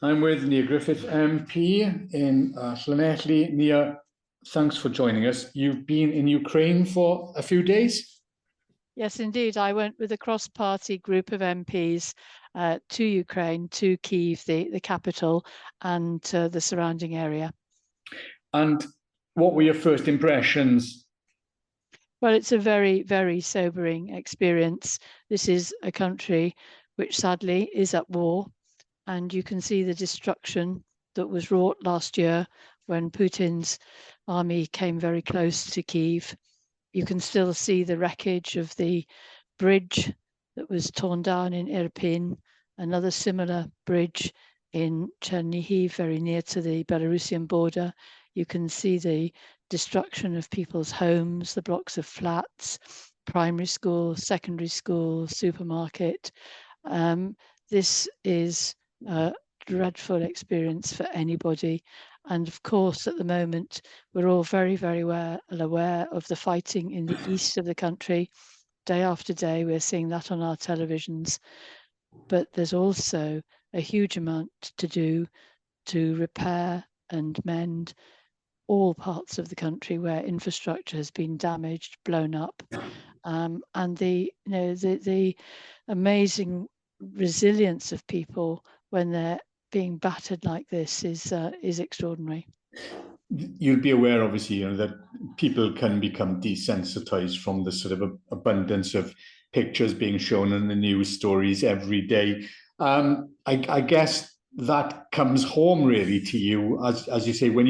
I'm with near Griffith MP in Llanelli. Nia, thanks for joining us. You've been in Ukraine for a few days? Yes, indeed. I went with a cross-party group of MPs to Ukraine, to Kyiv, the capital, and the surrounding area. And what were your first impressions? Well, it's a very, very sobering experience. This is a country which sadly is at war, and you can see the destruction that was wrought last year when Putin's army came very close to Kyiv. You can still see the wreckage of the bridge that was torn down in Irpin, another similar bridge in Chernihiv, very near to the Belarusian border. You can see the destruction of people's homes, the blocks of flats, primary school, secondary school, supermarket. This is a dreadful experience for anybody. And of course, at the moment, we're all very, very well aware of the fighting in the east of the country. Day after day, we're seeing that on our televisions. But there's also a huge amount to do to repair and mend all parts of the country where infrastructure has been damaged, blown up. And the amazing resilience of people when they're being battered like this is extraordinary. You'll be aware, obviously, that people can become desensitized from the sort of abundance of pictures being shown in the news stories every day. I guess that comes home really to you, as you say, when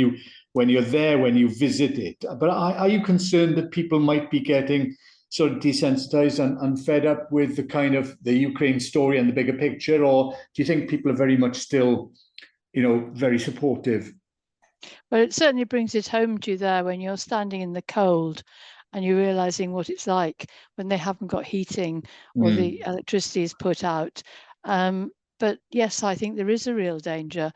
you're there, when you visit it. But are you concerned that people might be getting sort of desensitized and fed up with the kind of the Ukraine story and the bigger picture, or do you think people are very much still, very supportive? Well, it certainly brings it home to you there when you're standing in the cold and you're realizing what it's like when they haven't got heating or the electricity is put out. But yes, I think there is a real danger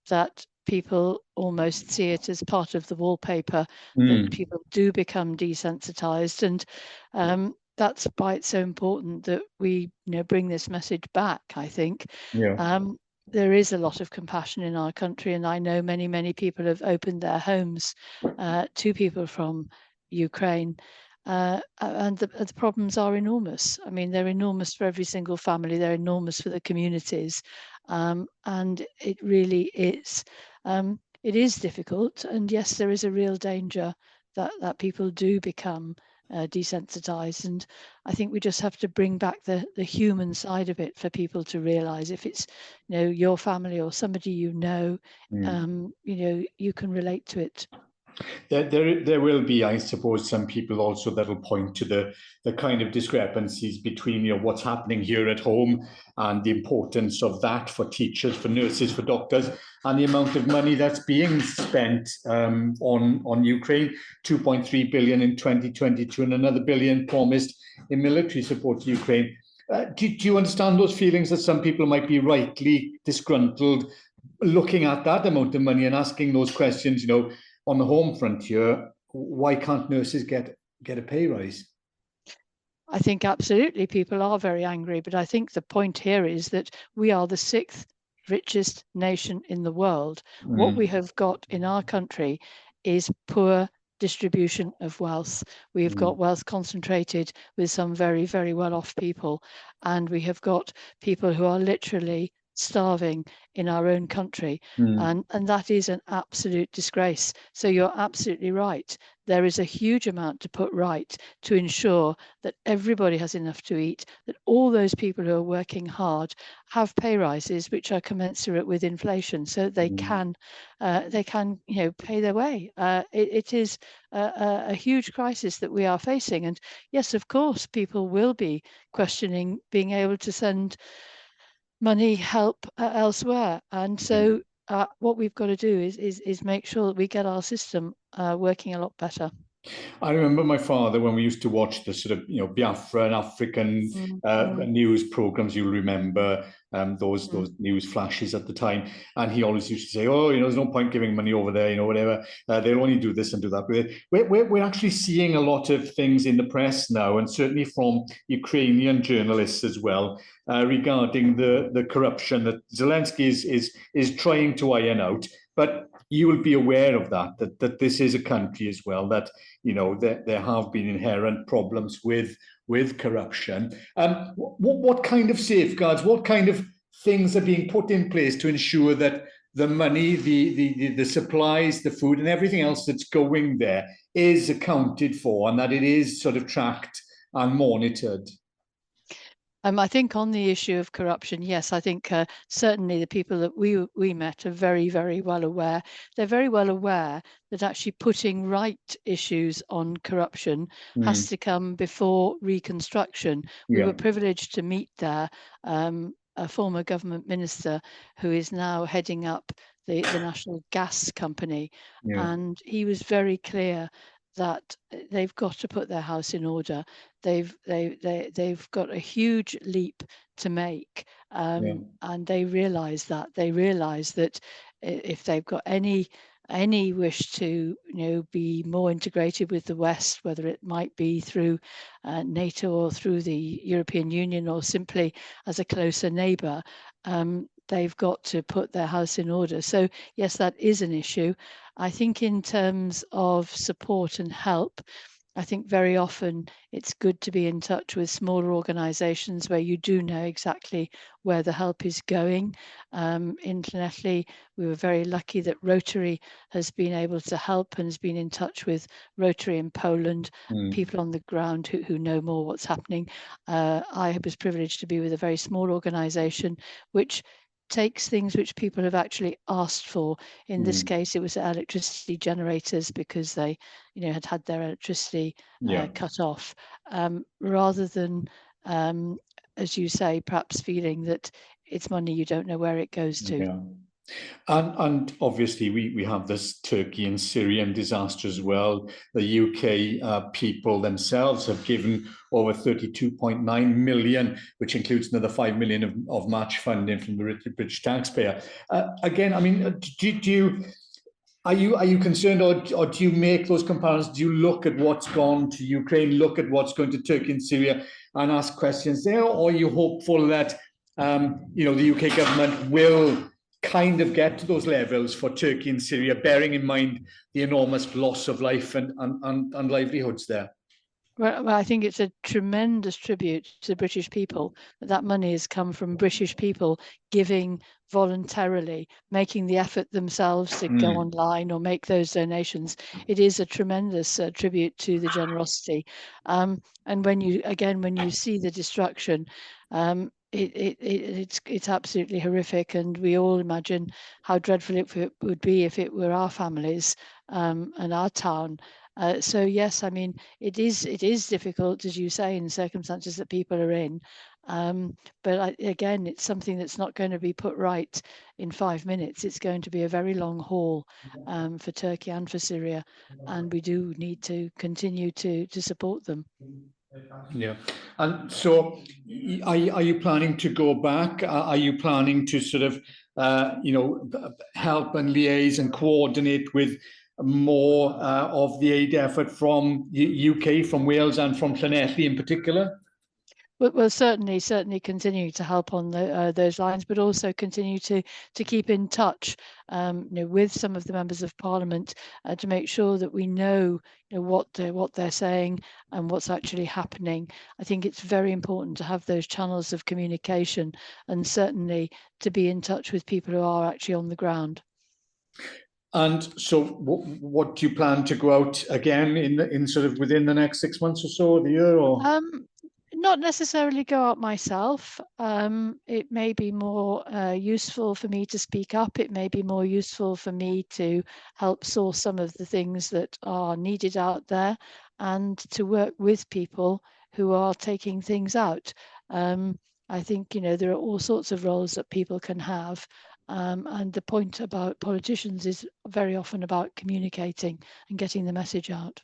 that people almost see it as part of the wallpaper, that people do become desensitized. And that's why it's so important that we bring this message back, I think. Yeah. There is a lot of compassion in our country, and I know many, many people have opened their homes to people from Ukraine. And the problems are enormous. I mean, they're enormous for every single family. They're enormous for the communities. And it really is. It is difficult. And yes, there is a real danger that people do become desensitized. And I think we just have to bring back the human side of it for people to realize if it's your family or somebody you can relate to it. There will be, I suppose, some people also that will point to the kind of discrepancies between what's happening here at home and the importance of that for teachers, for nurses, for doctors, and the amount of money that's being spent on Ukraine, 2.3 billion in 2022 and another billion promised in military support to Ukraine. Do you understand those feelings that some people might be rightly disgruntled looking at that amount of money and asking those questions, on the home frontier, why can't nurses get a pay rise? I think absolutely people are very angry, but I think the point here is that we are the 6th richest nation in the world. What we have got in our country is poor distribution of wealth. We have got wealth concentrated with some very, very well-off people, and we have got people who are literally starving in our own country, and that is an absolute disgrace. So you're absolutely right. There is a huge amount to put right to ensure that everybody has enough to eat, that all those people who are working hard have pay rises which are commensurate with inflation, so they can pay their way. It is a huge crisis that we are facing, and yes, of course, people will be questioning being able to send money help elsewhere, and so what we've got to do is make sure that we get our system working a lot better. I remember my father when we used to watch the sort of, Biafra and African Mm, mm, news programs. You'll remember those mm. news flashes at the time, and he always used to say, "Oh, there's no point giving money over there, whatever. They'll only do this and do that." We're actually seeing a lot of things in the press now, and certainly from Ukrainian journalists as well, regarding the corruption that Zelensky is trying to iron out. But you will be aware of that this is a country as well that there have been inherent problems with corruption. What kind of safeguards, what kind of things are being put in place to ensure that the money, the supplies, the food, and everything else that's going there is accounted for, and that it is sort of tracked and monitored? I think on the issue of corruption, yes, I think certainly the people that we met are very, very well aware. They're very well aware that actually putting right issues on corruption has Mm, to come before reconstruction. We yeah, were privileged to meet there a former government minister who is now heading up the National Gas Company, yeah, and he was very clear that they've got to put their house in order. They've got a huge leap to make, yeah. and they realise that. They realise that if they've got any wish to be more integrated with the West, whether it might be through NATO or through the European Union or simply as a closer neighbour, they've got to put their house in order. So yes, that is an issue. I think in terms of support and help, I think very often it's good to be in touch with smaller organisations where you do know exactly where the help is going. Internationally, we were very lucky that Rotary has been able to help and has been in touch with Rotary in Poland, Mm, people on the ground who know more what's happening. I was privileged to be with a very small organisation which takes things which people have actually asked for. In this mm, case, it was electricity generators because they had their electricity yeah, cut off, rather than, as you say, perhaps feeling that it's money you don't know where it goes to. yeah. And obviously we have this Turkey and Syrian disaster as well. The UK people themselves have given over 32.9 million, which includes another 5 million of match funding from the British taxpayer. Again, I mean, do you are you concerned, or do you make those comparisons? Do you look at what's gone to Ukraine, look at what's going to Turkey and Syria, and ask questions there, or are you hopeful that the UK government will kind of get to those levels for Turkey and Syria, bearing in mind the enormous loss of life and livelihoods there? Well, I think it's a tremendous tribute to the British people that money has come from British people giving voluntarily, making the effort themselves to go Mm, online or make those donations. It is a tremendous tribute to the generosity. And when you see the destruction, it's absolutely horrific, and we all imagine how dreadful it would be if it were our families and our town. So yes, I mean it is difficult, as you say, in circumstances that people are in. But again, it's something that's not going to be put right in 5 minutes. It's going to be a very long haul for Turkey and for Syria, and we do need to continue to support them. yeah. And so, are you planning to go back? Are you planning to sort of, help and liaise and coordinate with more of the aid effort from UK, from Wales, and from Llanelli in particular? Well, certainly continue to help on those lines, but also continue to keep in touch, with some of the members of Parliament to make sure that we know, what they're saying and what's actually happening. I think it's very important to have those channels of communication, and certainly to be in touch with people who are actually on the ground. And so, what do you plan to go out again in sort of within the next 6 months or so, the year, or? Um, Not necessarily go out myself. It may be more useful for me to speak up. It may be more useful for me to help source some of the things that are needed out there and to work with people who are taking things out. I think, there are all sorts of roles that people can have. And the point about politicians is very often about communicating and getting the message out.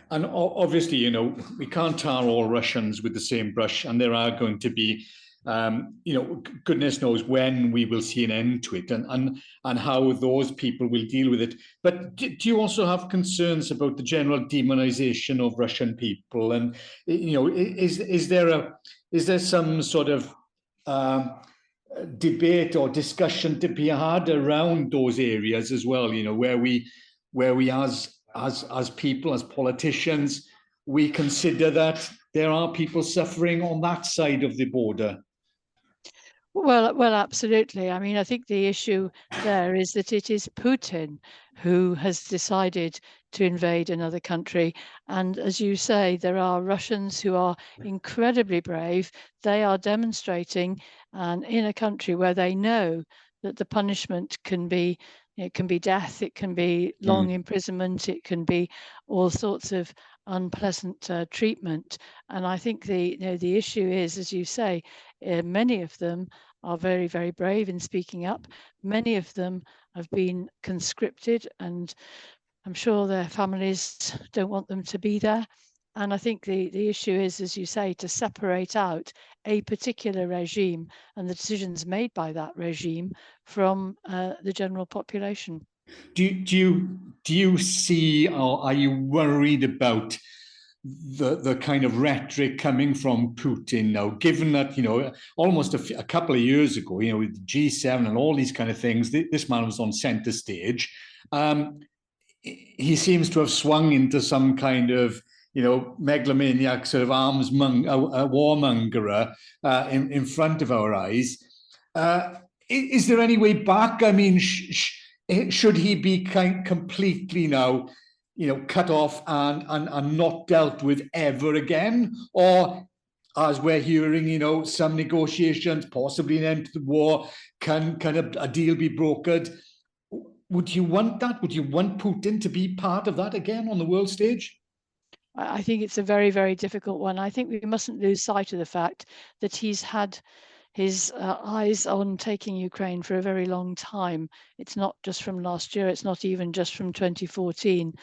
And obviously, you know, we can't tar all Russians with the same brush, and there are going to be, you know, goodness knows when we will see an end to it, and how those people will deal with it. But do you also have concerns about the general demonization of Russian people? And you know, is there some sort of debate or discussion to be had around those areas as well? You know, where we as people, as politicians, we consider that there are people suffering on that side of the border. Well, absolutely. I mean, I think the issue there is that it is Putin who has decided to invade another country. And as you say, there are Russians who are incredibly brave. They are demonstrating, and in a country where they know that the punishment can be, it can be death, it can be long imprisonment, it can be all sorts of unpleasant treatment. And I think the issue is, as you say, many of them are very, very brave in speaking up. Many of them have been conscripted, and I'm sure their families don't want them to be there. And I think the issue is, as you say, to separate out a particular regime and the decisions made by that regime from the general population. Do you see, or are you worried about the kind of rhetoric coming from Putin now, given that, you know, almost a couple of years ago, you know, with G7 and all these kind of things, this man was on center stage. He seems to have swung into some kind of, you know, megalomaniac sort of warmongerer in front of our eyes. Is there any way back? I mean, should he be completely now, you know, cut off and not dealt with ever again? Or, as we're hearing, you know, some negotiations, possibly an end to the war, can a deal be brokered? Would you want that? Would you want Putin to be part of that again on the world stage? I think it's a very, very difficult one. I think we mustn't lose sight of the fact that he's had his eyes on taking Ukraine for a very long time. It's not just from last year, it's not even just from 2014.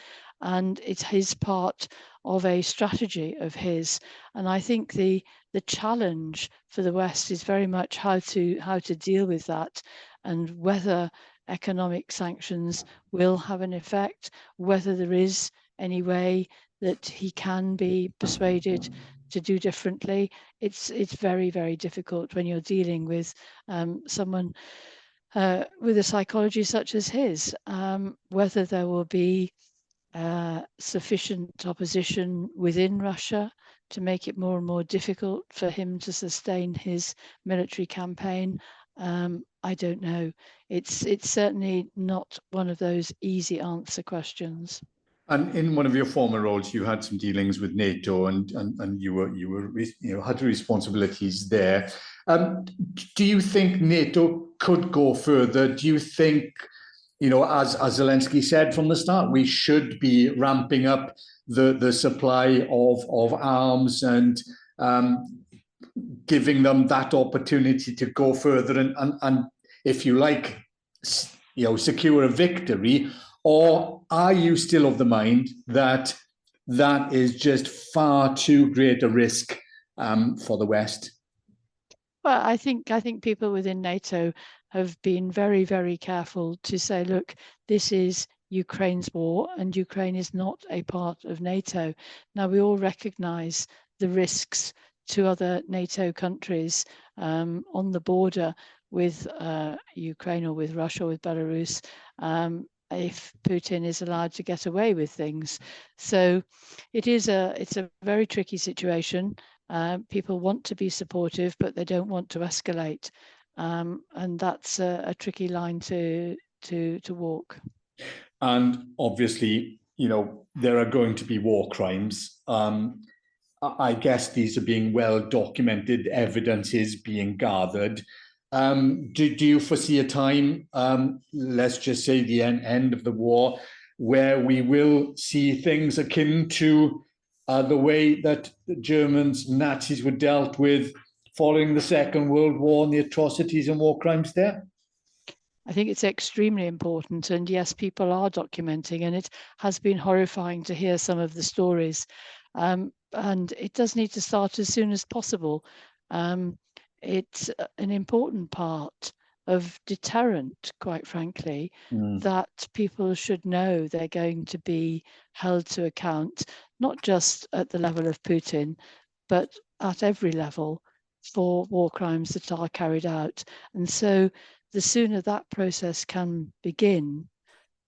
And it's his part of a strategy of his. And I think the challenge for the West is very much how to deal with that, and whether economic sanctions will have an effect, whether there is any way that he can be persuaded to do differently. It's very, very difficult when you're dealing with someone with a psychology such as his, whether there will be sufficient opposition within Russia to make it more and more difficult for him to sustain his military campaign. I don't know. It's certainly not one of those easy answer questions. And in one of your former roles, you had some dealings with NATO, and you were you know, had responsibilities there. Do you think NATO could go further? Do you think, you know, as Zelensky said from the start, we should be ramping up the supply of arms and giving them that opportunity to go further and if you like, you know, secure a victory? Or are you still of the mind that that is just far too great a risk for the West? Well, I think people within NATO have been very, very careful to say, look, this is Ukraine's war, and Ukraine is not a part of NATO. Now, we all recognise the risks to other NATO countries on the border with Ukraine, or with Russia, or with Belarus, if Putin is allowed to get away with things. So it's a very tricky situation. People want to be supportive, but they don't want to escalate, and that's a tricky line to walk. And obviously, you know, there are going to be war crimes. I guess these are being well documented, evidence is being gathered. Do you foresee a time, let's just say the end of the war, where we will see things akin to the way that the Germans, Nazis were dealt with following the Second World War and the atrocities and war crimes there? I think it's extremely important. And yes, people are documenting, and it has been horrifying to hear some of the stories. And it does need to start as soon as possible. It's an important part of deterrent, quite frankly, that people should know they're going to be held to account, not just at the level of Putin, but at every level for war crimes that are carried out. And so the sooner that process can begin,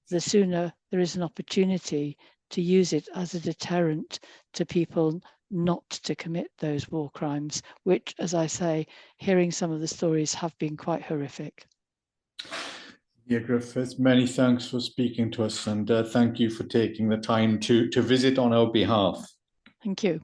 the sooner there is an opportunity to use it as a deterrent to people not to commit those war crimes, which, as I say, hearing some of the stories have been quite horrific. Yeah, Griffith, many thanks for speaking to us, and thank you for taking the time to visit on our behalf. Thank you.